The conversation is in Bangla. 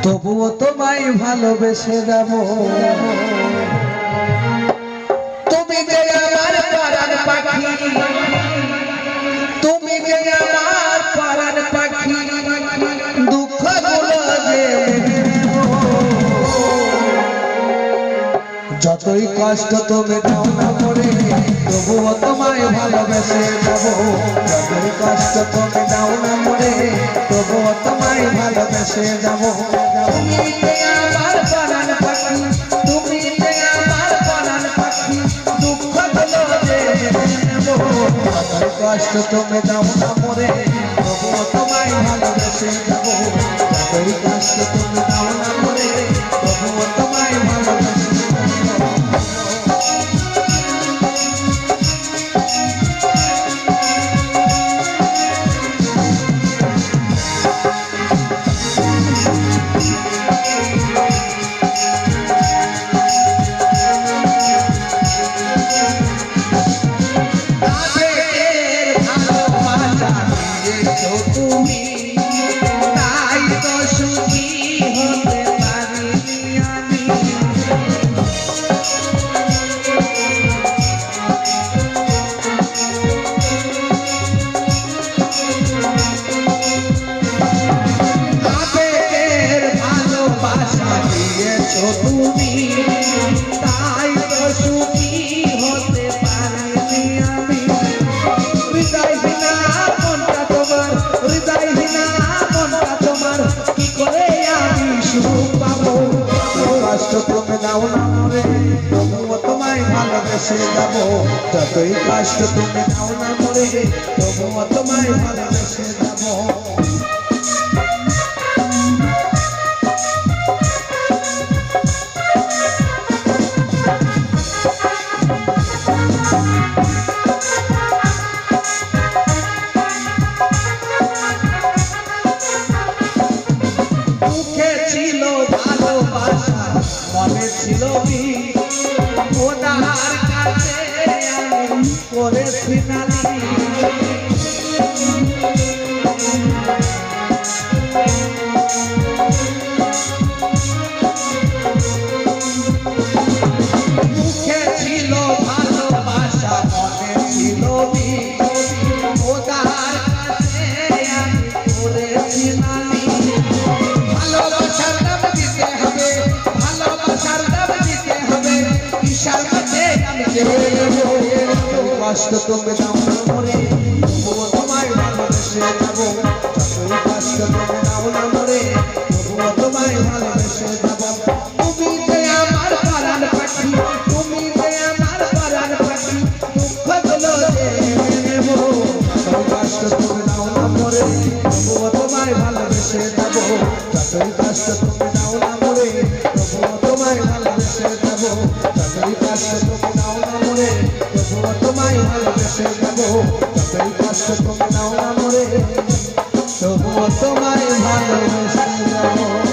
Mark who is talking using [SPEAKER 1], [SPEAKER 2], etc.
[SPEAKER 1] তবুও তোমায় ভালোবেসে যাব। তুমি যে আমার পারার পাখি, তুমি যে আমার পারার পাখি, দুঃখগুলো যে যতই কষ্ট তুমি দাও না মরে, তবুও তোমায় ভালোবেসে যাব। যতই কষ্ট তুমি দাও না মরে, তবুও তোমায় ভালোবেসে যাব। তুমি যে আমার পারার পাখি, তুমি যে আমার পারার পাখি, দুঃখগুলো যে নেব। যতই কষ্ট তুমি দাও না মরে, তবুও তোমায় ভালোবেসে যাব। যতই কষ্ট তুমি দাও না মরে, তবুও তোমায় ভালোবেসে তুমি, তাই তো সুখী হতে পারিনি আমি। আবেগের ভালোবাসা দিয়েছো তুমি, তাই তো সুখী হতে পারিনি আমি। হৃদয়হীনা মনটা তোমার, হৃদয়হীনা মনটা তোমার, কি করে আমি সুখ পাবো? কষ্ট তুমি দাও না মরে, তবুও তোমায় ভালোবেসে যাব। যতই কষ্ট তুমি দাও না মরে, তবুও তোমায় ভালোবেসে যাব। ছিল ভালোবাসা, মনে ছিল ওনার কাছে আমি করেছি নালি। মুখে ছিল ভালোবাসা, মনে ছিল ওনার কাছে আমি করেছি নালি। ভালোবাসার দাম দিতে হবে, ভালোবাসার দাম দিতে হবে, ঈশার মাঝে আমি কষ্ট তুমি দাও না মরে, তবুও তোমায় ভালোবেসে যাব। যতই কষ্ট তুমি দাও না মরে, তবুও তোমায় ভালোবেসে যাব। তুমি যে আমার পারার পাখি, তুমি যে আমার পারার পাখি, দুঃখগুলো যে নেব। যতই কষ্ট তুমি দাও না মরে, তবুও তোমায় ভালোবেসে যাব। যতই কষ্ট তুমি দাও না মরে, তবুও তোমায় ভালোবেসে যাব। যতই কষ্ট তুমি দাও না মরে, তবুও তোমায় ভালোবেসে যাব। যতই কষ্ট তুমি দাও না মরে, তবুও তোমায় ভালোবেসে যাব।